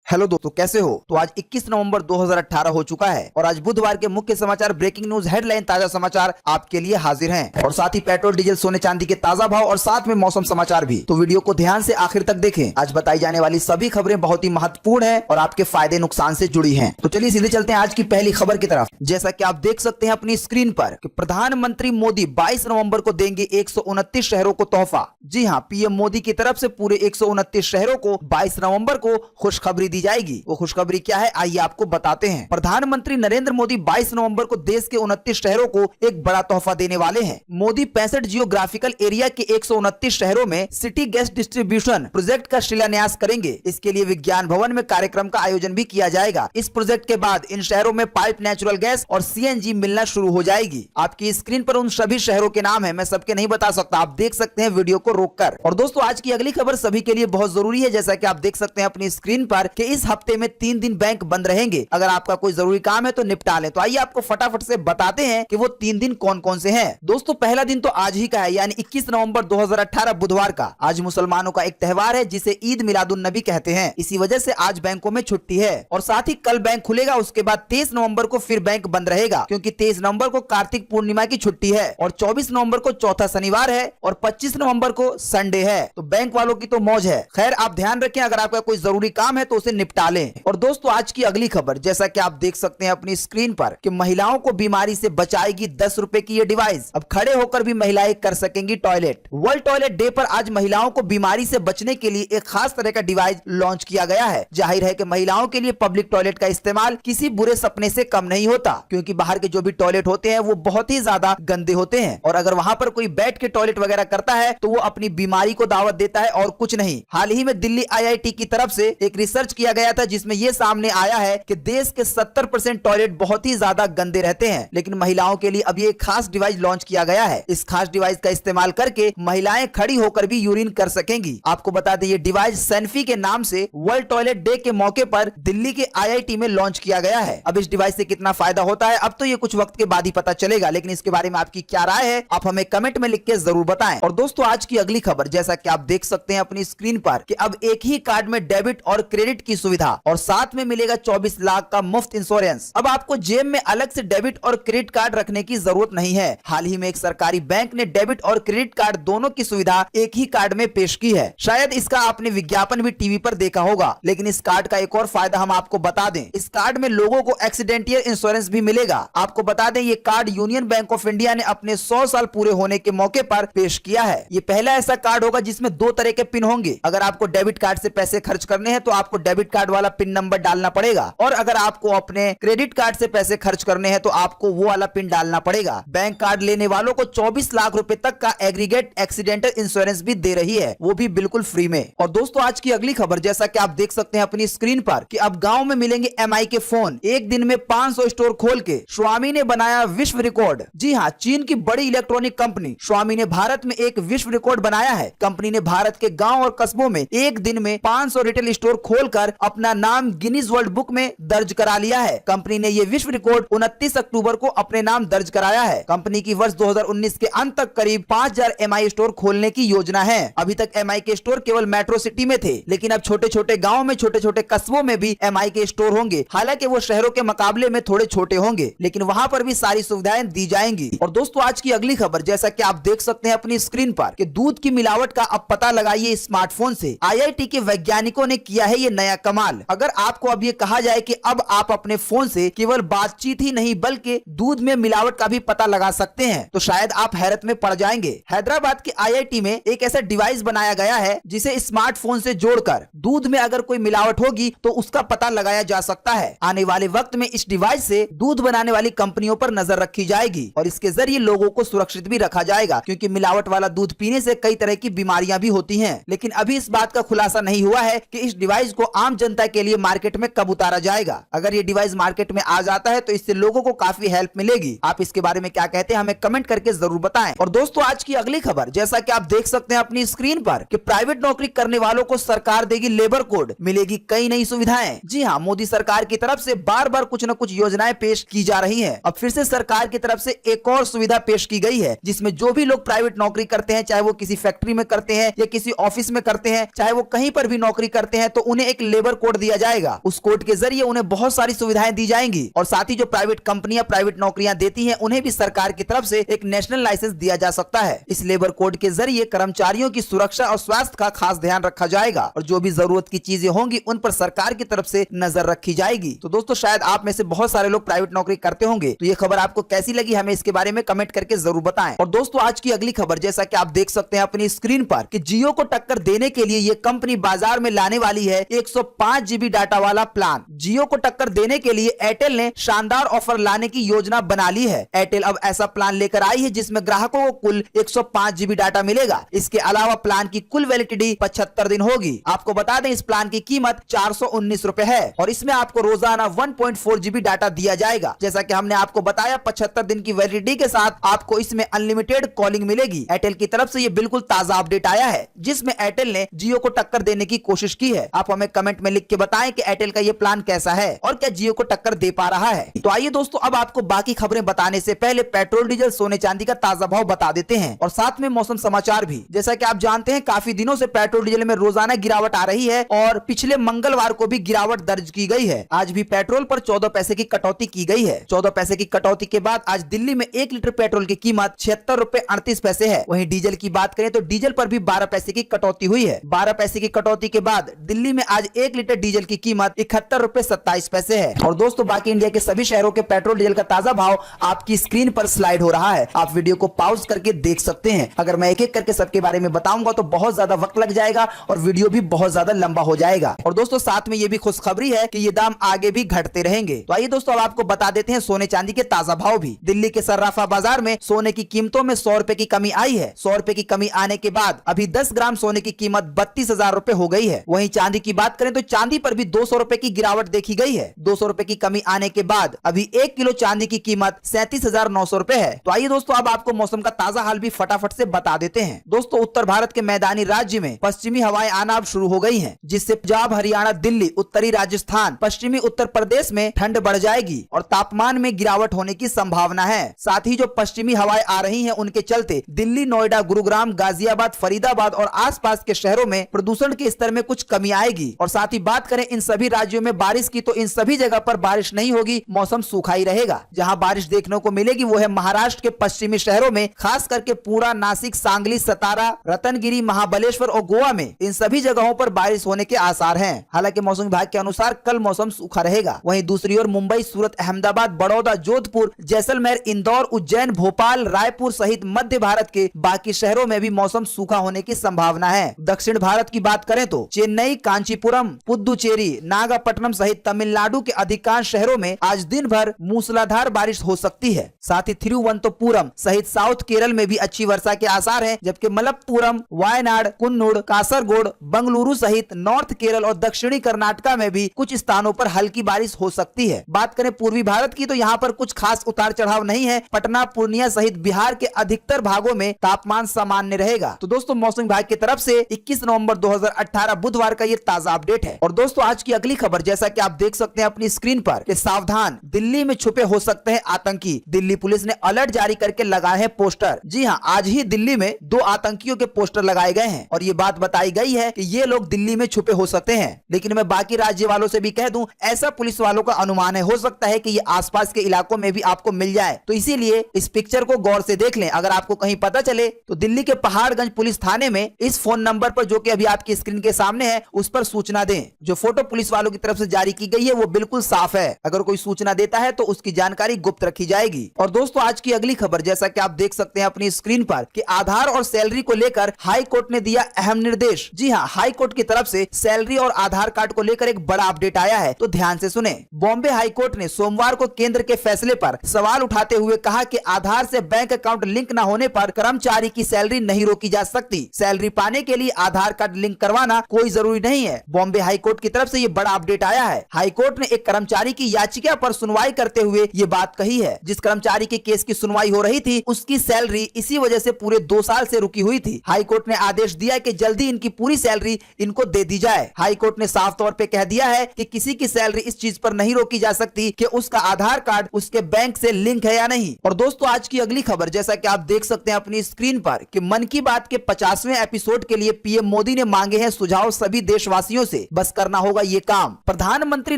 Hello दोस्तों, कैसे हो? तो आज 21 नवंबर 2018 हो चुका है और आज बुधवार के मुख्य समाचार, ब्रेकिंग न्यूज, हेडलाइन, ताजा समाचार आपके लिए हाजिर हैं और साथ ही पेट्रोल, डीजल, सोने चांदी के ताजा भाव और साथ में मौसम समाचार भी। तो वीडियो को ध्यान से आखिर तक देखें। आज बताई जाने वाली सभी खबरें बहुत ही महत्वपूर्ण है और आपके फायदे नुकसान से जुड़ी है। तो चलिए सीधे चलते हैं आज की पहली खबर की तरफ। जैसा की आप देख सकते हैं अपनी स्क्रीन पर कि प्रधानमंत्री मोदी 22 नवंबर को देंगे 129 शहरों को तोहफा। जी हाँ, पीएम मोदी की तरफ से पूरे 129 शहरों को 22 नवंबर को खुशखबरी दी जाएगी। वो खुशखबरी क्या है, आइए आपको बताते हैं। प्रधानमंत्री नरेंद्र मोदी 22 नवंबर को देश के 29 शहरों को एक बड़ा तोहफा देने वाले हैं। मोदी 65 जियोग्राफिकल एरिया के 129 शहरों में सिटी गैस डिस्ट्रीब्यूशन प्रोजेक्ट का शिलान्यास करेंगे। इसके लिए विज्ञान भवन में कार्यक्रम का आयोजन भी किया जाएगा। इस प्रोजेक्ट के बाद इन शहरों में पाइप नेचुरल गैस और सीएनजी मिलना शुरू हो जाएगी। आपकी स्क्रीन पर उन सभी शहरों के नाम है, मैं सबके नहीं बता सकता, आप देख सकते हैं वीडियो को रोककर। और दोस्तों, आज की अगली खबर सभी के लिए बहुत जरूरी है। जैसा कि आप देख सकते हैं अपनी स्क्रीन पर कि इस हफ्ते में 3 दिन बैंक बंद रहेंगे। अगर आपका कोई जरूरी काम है तो निपटा लें। तो आइए आपको फटाफट से बताते हैं कि वो 3 दिन कौन कौन से हैं। दोस्तों, पहला दिन तो आज ही का है, यानी 21 नवंबर 2018 बुधवार का। आज मुसलमानों का एक त्योहार है जिसे ईद मिलादुन नबी कहते हैं। इसी वजह से आज बैंकों में छुट्टी है और साथ ही कल बैंक खुलेगा। उसके बाद 23 नवंबर को फिर बैंक बंद रहेगा क्योंकि 23 नवंबर को कार्तिक पूर्णिमा की छुट्टी है और 24 नवंबर को चौथा शनिवार है और 25 नवंबर को संडे है। तो बैंक वालों की तो मौज है। खैर, आप ध्यान रखें, अगर आपका कोई जरूरी काम है तो उसे निपटा लें। और दोस्तों, आज की अगली खबर, जैसा कि आप देख सकते हैं अपनी स्क्रीन पर कि महिलाओं को बीमारी से बचाएगी 10 रुपए की ये डिवाइस। अब खड़े होकर भी महिलाएं कर सकेंगी टॉयलेट। वर्ल्ड टॉयलेट डे पर आज महिलाओं को बीमारी से बचने के लिए एक खास तरह का डिवाइस लॉन्च किया गया है। जाहिर है कि महिलाओं के लिए पब्लिक टॉयलेट का इस्तेमाल किसी बुरे सपने से कम नहीं होता, क्योंकि बाहर के जो भी टॉयलेट होते हैं वो बहुत ही ज्यादा गंदे होते हैं और अगर वहां पर कोई बैठ के टॉयलेट वगैरह करता है तो वो अपनी बीमारी को दावत देता है और कुछ नहीं। हाल ही में दिल्ली IIT की तरफ से एक रिसर्च किया गया था जिसमें यह सामने आया है कि देश के 70% टॉयलेट बहुत ही ज्यादा गंदे रहते हैं, लेकिन महिलाओं के लिए अब ये एक खास डिवाइस लॉन्च किया गया है। इस खास डिवाइस का इस्तेमाल करके महिलाएं खड़ी होकर भी यूरिन कर सकेंगी। आपको बता दें, ये डिवाइस सैनफी के नाम से वर्ल्ड टॉयलेट डे के मौके पर दिल्ली के IIT में लॉन्च किया गया है। अब इस डिवाइस से कितना फायदा होता है अब तो ये कुछ वक्त के बाद ही पता चलेगा, लेकिन इसके बारे में आपकी क्या राय है आप हमें कमेंट में लिख के जरूर बताएं। और दोस्तों, आज की अगली खबर, जैसा कि आप देख सकते हैं अपनी स्क्रीन पर कि अब एक ही कार्ड में डेबिट और क्रेडिट की सुविधा और साथ में मिलेगा 24 लाख का मुफ्त इंश्योरेंस। अब आपको जेब में अलग से डेबिट और क्रेडिट कार्ड रखने की जरूरत नहीं है। हाल ही में एक सरकारी बैंक ने डेबिट और क्रेडिट कार्ड दोनों की सुविधा एक ही कार्ड में पेश की है। शायद इसका आपने विज्ञापन भी टीवी पर देखा होगा, लेकिन इस कार्ड का एक और फायदा हम आपको बता दें। इस कार्ड में लोगों को एक्सीडेंटल इंश्योरेंस भी मिलेगा। आपको बता दें, ये card union bank of India ने अपने 100 साल पूरे होने के मौके पर पेश किया है। ये पहला ऐसा कार्ड होगा जिसमें 2 तरह के पिन होंगे। अगर आपको डेबिट कार्ड से पैसे खर्च करने हैं तो आपको डेबिट कार्ड वाला पिन नंबर डालना पड़ेगा और अगर आपको अपने क्रेडिट कार्ड से पैसे खर्च करने हैं तो आपको वो वाला पिन डालना पड़ेगा। बैंक कार्ड लेने वालों को 24 लाख रुपए तक का एग्रीगेट एक्सीडेंटल इंश्योरेंस भी दे रही है, वो भी बिल्कुल फ्री में। और दोस्तों, आज की अगली खबर, जैसा कि आप देख सकते हैं अपनी स्क्रीन पर कि अब गांव में मिलेंगे MI के फोन। एक दिन में 500 स्टोर खोल के Xiaomi ने बनाया विश्व रिकॉर्ड। जी हाँ, चीन की बड़ी इलेक्ट्रॉनिक कंपनी Xiaomi ने भारत में एक विश्व रिकॉर्ड बनाया है। कंपनी ने भारत के गांव और कस्बों में एक दिन में 500 रिटेल स्टोर खोलकर अपना नाम गिनीज वर्ल्ड बुक में दर्ज करा लिया है। कंपनी ने यह विश्व रिकॉर्ड 29 अक्टूबर को अपने नाम दर्ज कराया है। कंपनी की वर्ष 2019 के अंत तक करीब 5000 MI स्टोर खोलने की योजना है। अभी तक MI के स्टोर केवल मेट्रो सिटी में थे, लेकिन अब छोटे छोटे गाँव में, छोटे छोटे कस्बों में भी MI के स्टोर होंगे। हालांकि वो शहरों के मुकाबले में थोड़े छोटे होंगे, लेकिन वहां पर भी सारी सुविधाएं दी जाएंगी। और दोस्तों, आज की अगली खबर, जैसा कि आप देख सकते हैं अपनी स्क्रीन पर कि दूध की मिलावट का अब पता लगाइए स्मार्टफोन से। IIT के वैज्ञानिकों ने किया है ये नया कमाल। अगर आपको अब ये कहा जाए कि अब आप अपने फोन से केवल बातचीत ही नहीं बल्कि दूध में मिलावट का भी पता लगा सकते हैं तो शायद आप हैरत में पड़ जाएंगे। हैदराबाद की IIT में एक ऐसा डिवाइस बनाया गया है जिसे स्मार्टफोन से जोड़कर दूध में अगर कोई मिलावट होगी तो उसका पता लगाया जा सकता है। आने वाले वक्त में इस डिवाइस से दूध बनाने वाली कंपनियों पर नजर रखी जाएगी और इसके जरिए लोगों को सुरक्षित भी रखा जाएगा, क्योंकि मिलावट वाला दूध पीने से कई तरह की बीमारियां भी होती हैं। लेकिन अभी इस बात का खुलासा नहीं हुआ है कि इस डिवाइस को आम जनता के लिए मार्केट में कब उतारा जाएगा। अगर ये डिवाइस मार्केट में आ जाता है तो इससे लोगों को काफी हेल्प मिलेगी। आप इसके बारे में क्या कहते हैं हमें कमेंट करके जरूर बताएं। और दोस्तों, आज की अगली खबर, जैसा कि आप देख सकते हैं अपनी स्क्रीन पर कि प्राइवेट नौकरी करने वालों को सरकार देगी लेबर कोड, मिलेगी कई नई सुविधाएं। जी हाँ, मोदी सरकार की तरफ से बार बार कुछ न कुछ योजनाएं पेश की जा रही है। अब फिर से सरकार की तरफ से एक और सुविधा पेश की गई है जिसमें जो भी लोग प्राइवेट नौकरी करते हैं, चाहे वो किसी फैक्ट्री में करते हैं या किसी ऑफिस में करते हैं, चाहे वो कहीं पर भी नौकरी करते हैं, तो उन्हें एक लेबर कोड दिया जाएगा। उस कोड के जरिए उन्हें बहुत सारी सुविधाएं दी जाएंगी और साथ ही जो प्राइवेट कंपनियां प्राइवेट नौकरियां देती हैं उन्हें भी सरकार की तरफ से एक नेशनल लाइसेंस दिया जा सकता है। इस लेबर कोड के जरिए कर्मचारियों की सुरक्षा और स्वास्थ्य का खास ध्यान रखा जाएगा और जो भी जरूरत की चीजें होंगी उन पर सरकार की तरफ से नजर रखी जाएगी। तो दोस्तों शायद आप में से बहुत सारे लोग प्राइवेट नौकरी करते होंगे, तो ये खबर आपको कैसी लगी हमें इसके बारे में कमेंट करके जरूर बताएं। और दोस्तों आज की अगली खबर, जैसा कि आप देख सकते हैं अपनी स्क्रीन पर, कि जियो को टक्कर देने के लिए ये कंपनी बाजार में लाने वाली है 105 GB डाटा वाला प्लान। जियो को टक्कर देने के लिए एयरटेल ने शानदार ऑफर लाने की योजना बना ली है। एयरटेल अब ऐसा प्लान लेकर आई है जिसमें ग्राहकों को कुल 105 GB डाटा मिलेगा। इसके अलावा प्लान की कुल वैलिडिटी 75 दिन होगी। आपको बता दें इस प्लान की कीमत 419 रुपए है और इसमें आपको रोजाना 1.4 GB डाटा दिया जाएगा। जैसा कि हमने आपको बताया 75 दिन की वैलिडिटी के साथ आपको इसमें अनलिमिटेड कॉलिंग मिलेगी। एयरटेल की तरफ से ये बिल्कुल ताजा अपडेट आया है जिसमें एयरटेल ने जियो को टक्कर देने की कोशिश की है। आप हमें कमेंट में लिख के बताएं कि एयरटेल का ये प्लान कैसा है और क्या जियो को टक्कर दे पा रहा है। तो आइए दोस्तों अब आपको बाकी खबरें बताने से पहले पेट्रोल डीजल सोने चांदी का ताजा भाव बता देते हैं और साथ में मौसम समाचार भी। जैसा कि आप जानते हैं काफी दिनों से पेट्रोल डीजल में रोजाना गिरावट आ रही है और पिछले मंगलवार को भी गिरावट दर्ज की गई है। आज भी पेट्रोल पर 14 पैसे की कटौती की गई है। 14 पैसे की कटौती के बाद आज दिल्ली में 1 लीटर पेट्रोल की कीमत 76 रुपए 38 पैसे है। वहीं डीजल की बात करें तो डीजल पर भी 12 पैसे की कटौती हुई है। 12 पैसे की कटौती के बाद दिल्ली में आज 1 लीटर डीजल की कीमत 71 रुपए 27 पैसे है। और दोस्तों बाकी इंडिया के सभी शहरों के पेट्रोल डीजल का ताजा भाव आपकी स्क्रीन पर स्लाइड हो रहा है। आप वीडियो को पॉज करके देख सकते हैं। अगर मैं एक एक करके सबके बारे में बताऊंगा तो बहुत ज्यादा वक्त लग जाएगा और वीडियो भी बहुत ज्यादा लंबा हो जाएगा। और दोस्तों साथ में ये भी खुशखबरी है कि ये दाम आगे भी घटते रहेंगे। तो आइए दोस्तों अब आपको बता देते हैं सोने चांदी के ताजा भाव भी। दिल्ली के सर्राफा बाजार में सोने की कीमतों में 100 रुपए की कमी आई है। 100 रुपए की कमी आने के बाद अभी 10 ग्राम सोने की कीमत 32,000 रुपए हो गई है। वहीं चांदी की बात करें तो चांदी पर भी 200 रुपए की गिरावट देखी गई है। 200 रुपए की कमी आने के बाद अभी 1 किलो चांदी की कीमत 37,900 रुपए है। तो आइए दोस्तों अब आपको मौसम का ताजा हाल भी फटाफट से बता देते हैं। दोस्तों उत्तर भारत के मैदानी राज्य में पश्चिमी हवाएं आना अब शुरू हो गई हैं, जिससे पंजाब, हरियाणा, दिल्ली, उत्तरी राजस्थान, पश्चिमी उत्तर प्रदेश में ठंड बढ़ जाएगी और तापमान में गिरावट होने की संभावना है। साथ ही जो पश्चिमी हवाएं आ रही हैं उनके चलते दिल्ली, नोएडा, गुरुग्राम, गाजियाबाद, फरीदाबाद और आसपास के शहरों में प्रदूषण के स्तर में कुछ कमी आएगी। और साथ ही बात करें इन सभी राज्यों में बारिश की तो इन सभी जगह पर बारिश नहीं होगी, मौसम सूखा ही रहेगा। जहां बारिश देखने को मिलेगी वो है महाराष्ट्र के पश्चिमी शहरों में, खास करके पूरा, नासिक, सांगली, सतारा, रतनगिरी, महाबलेश्वर और गोवा में। इन सभी जगहों पर बारिश होने के आसार हैं। हालांकि मौसम विभाग के अनुसार कल मौसम सूखा रहेगा। वहीं दूसरी ओर मुंबई, सूरत, अहमदाबाद, बड़ौदा, जोधपुर, जैसलमेर, इंदौर, उज्जैन, भोपाल, रायपुर सहित मध्य भारत के बाकी शहरों में भी मौसम सूखा होने की संभावना है। दक्षिण भारत की बात करें तो चेन्नई, कांचीपुरम, पुदुचेरी, नागपट्टनम सहित तमिलनाडु के अधिकांश शहरों में आज दिन भर मूसलाधार बारिश हो सकती है। साथ ही तिरुवनंतपुरम सहित साउथ केरल में भी अच्छी वर्षा के आसार हैं, जबकि मलप्पुरम, वायनाड, कुन्नुड़, कासरगोड, बंगलुरु सहित नॉर्थ केरल और दक्षिणी कर्नाटका में भी कुछ स्थानों पर हल्की बारिश हो सकती है। बात करें पूर्वी भारत की तो यहाँ पर कुछ खास उतार चढ़ाव नहीं है। पटना, पूर्णिया सहित बिहार के अधिकतर भागों में तापमान सामान्य रहेगा। तो दोस्तों मौसम विभाग की तरफ से 21 नवंबर 2018 बुधवार का ये ताजा अपडेट है। और दोस्तों आज की अगली खबर, जैसा कि आप देख सकते हैं अपनी स्क्रीन पर, कि सावधान, दिल्ली में छुपे हो सकते हैं आतंकी। दिल्ली पुलिस ने अलर्ट जारी करके लगाए हैं पोस्टर। जी हाँ, आज ही दिल्ली में 2 आतंकियों के पोस्टर लगाए गए हैं और ये बात बताई गई है कि ये लोग दिल्ली में छुपे हो सकते हैं। लेकिन मैं बाकी राज्य वालों से भी कह दूं, ऐसा पुलिस वालों का अनुमान है, हो सकता है कि ये आसपास के इलाकों में भी आपको मिल जाए। तो इसीलिए इस पिक्चर को गौर से देख लें। अगर आपको कहीं पता चले तो दिल्ली के पहाड़गंज पुलिस थाने में इस फोन नंबर पर, जो कि अभी आपकी स्क्रीन के सामने है, उस पर सूचना दें। जो फोटो पुलिस वालों की तरफ से जारी की गई है वो बिल्कुल साफ है। अगर कोई सूचना देता है तो उसकी जानकारी गुप्त रखी जाएगी। और दोस्तों आज की अगली खबर, जैसा कि आप देख सकते हैं अपनी स्क्रीन पर, कि आधार और सैलरी को लेकर हाई कोर्ट ने दिया अहम निर्देश। जी हां, हाई कोर्ट की तरफ से सैलरी और आधार कार्ड को लेकर एक बड़ा अपडेट आया है, तो ध्यान से सुने। बॉम्बे हाई कोर्ट ने सोमवार को केंद्र के फैसले पर सवाल उठाते हुए कहा कि आधार से बैंक अकाउंट लिंक न होने पर कर्मचारी की सैलरी नहीं रोकी जा सकती। सैलरी पाने के लिए आधार कार्ड लिंक करवाना कोई जरूरी नहीं है। बॉम्बे हाई कोर्ट की तरफ से ये बड़ा अपडेट आया है। हाई कोर्ट ने एक कर्मचारी की याचिका पर सुनवाई करते हुए ये बात कही है। जिस कर्मचारी के केस की सुनवाई हो रही थी उसकी सैलरी इसी वजह से पूरे 2 साल से रुकी हुई थी। हाई कोर्ट ने आदेश दिया कि जल्दी इनकी पूरी सैलरी इनको दे दी जाए। हाई कोर्ट ने साफ तौर पे कह दिया है कि किसी की सैलरी इस चीज पर नहीं रोकी जा सकती कि उसका आधार कार्ड उसके बैंक से लिंक है या नहीं। और दोस्तों आज की अगली खबर, जैसा कि आप देख सकते हैं अपनी स्क्रीन पर, कि मन की बात के 50वें एपिसोड के लिए पीएम मोदी ने मांगे हैं सुझाव सभी देशवासियों से। बस करना होगा ये काम। प्रधानमंत्री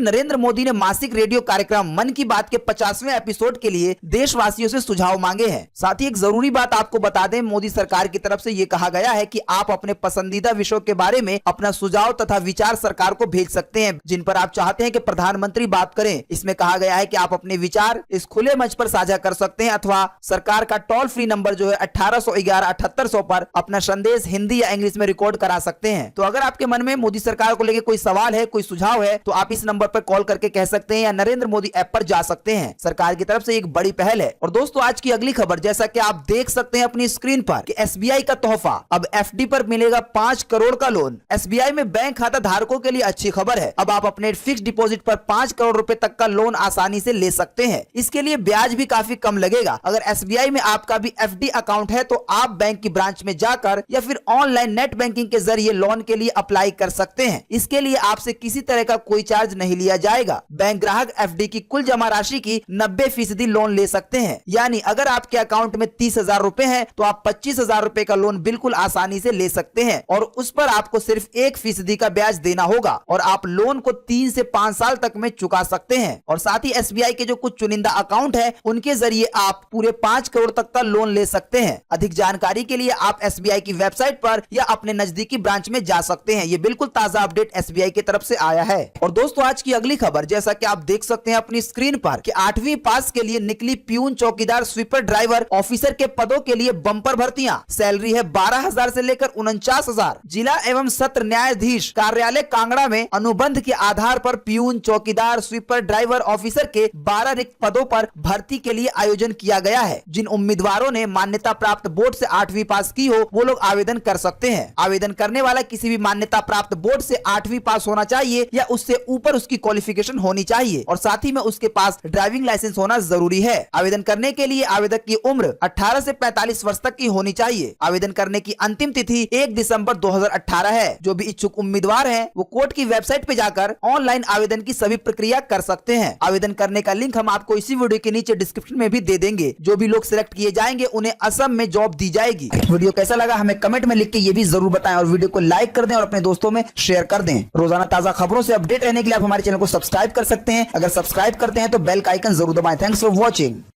नरेंद्र मोदी ने मासिक रेडियो कार्यक्रम मन की बात के 50वें एपिसोड के लिए देशवासियों से सुझाव मांगे हैं। साथ ही एक जरूरी बात आपको बता दें, मोदी सरकार की तरफ से ये कहा गया है कि आप अपने पसंदीदा विषयों के बारे में अपना सुझाव तथा विचार सरकार को भेज सकते हैं, जिन पर आप चाहते हैं कि प्रधानमंत्री बात करें। इसमें कहा गया है कि आप अपने विचार इस खुले मंच पर साझा कर सकते हैं अथवा सरकार का टोल फ्री नंबर जो है 1811-7800 पर अपना संदेश हिंदी या इंग्लिश में रिकॉर्ड करा सकते हैं। तो अगर आपके मन में मोदी सरकार को लेकर कोई सवाल है, कोई सुझाव है, तो आप इस नंबर पर कॉल करके कह सकते हैं या नरेंद्र मोदी ऐप पर जा सकते हैं। सरकार की तरफ से एक बड़ी पहल है। और दोस्तों, आज की अगली खबर, जैसा कि आप देख सकते हैं अपनी स्क्रीन पर कि एसबीआई का तोहफा, अब एफडी पर मिलेगा 5 करोड़ का लोन। एसबीआई में बैंक खाता धारकों के लिए अच्छी खबर है। अब आप अपने फिक्स डिपॉजिट पर 5 करोड़ रुपए तक का लोन आसानी से ले सकते हैं। इसके लिए ब्याज भी काफी कम लगेगा। अगर एसबीआई में आपका भी एफडी अकाउंट है तो आप बैंक की ब्रांच में जाकर या फिर ऑनलाइन नेट बैंकिंग के जरिए लोन के लिए अप्लाई कर सकते हैं। इसके लिए आपसे किसी तरह का कोई चार्ज नहीं लिया जाएगा। बैंक ग्राहक एफडी की कुल जमा राशि की 90% लोन ले सकते हैं। यानी अगर आपके अकाउंट में 30,000 रुपए हैं तो आप 25,000 रुपए का लोन बिल्कुल आसानी से ले सकते हैं और उस पर आपको सिर्फ 1% का ब्याज देना होगा और आप लोन को 3 से 5 साल तक में चुका सकते हैं। और साथ ही एसबीआई के जो कुछ चुनिंदा अकाउंट है उनके जरिए आप पूरे 5 करोड़ तक का लोन ले सकते हैं। अधिक जानकारी के लिए आप एसबीआई की वेबसाइट पर या अपने नजदीकी ब्रांच में जा सकते हैं। ये बिल्कुल ताजा अपडेट एसबीआई की तरफ से आया है। और दोस्तों, आज की अगली खबर, जैसा कि आप देख सकते हैं अपनी स्क्रीन पर कि 8वीं पास के लिए निकली प्यून, चौकीदार, स्वीपर, ड्राइवर, ऑफिसर के पदों के लिए बम्पर भर्तियां। सैलरी है 12,000 से लेकर 49,000। जिला एवं सत्र न्यायाधीश कार्यालय कांगड़ा में अनुबंध के आधार पर प्यून, चौकीदार, स्वीपर, ड्राइवर, ऑफिसर के 12 रिक्त पदों पर भर्ती के लिए आयोजन किया गया है। जिन उम्मीदवारों ने मान्यता प्राप्त बोर्ड से 8वीं पास की हो वो लोग आवेदन कर सकते हैं। आवेदन करने वाला किसी भी मान्यता प्राप्त बोर्ड से 8वीं पास होना चाहिए या उससे ऊपर उसकी क्वालिफिकेशन होनी चाहिए और साथ ही में उसके पास ड्राइविंग लाइसेंस होना जरूरी है। आवेदन करने के लिए आवेदक की उम्र 18 से 45 वर्ष तक की होनी चाहिए। आवेदन करने की अंतिम तिथि 1 दिसंबर 2018 है। जो भी इच्छुक उम्मीदवार हैं वो कोर्ट की वेबसाइट पे जाकर ऑनलाइन आवेदन की सभी प्रक्रिया कर सकते हैं। आवेदन करने का लिंक हम आपको इसी वीडियो के नीचे डिस्क्रिप्शन में भी दे देंगे। जो भी लोग सिलेक्ट किए जाएंगे उन्हें असम में जॉब दी जाएगी। वीडियो कैसा लगा हमें कमेंट में लिख के ये भी जरूर बताएं और वीडियो को लाइक कर दें और अपने दोस्तों में शेयर कर दें। रोजाना ताजा खबरों से अपडेट रहने के लिए आप हमारे चैनल को सब्सक्राइब कर सकते हैं। अगर सब्सक्राइब करते हैं तो बेल का आइकन जरूर दबाएं। Thanks for watching.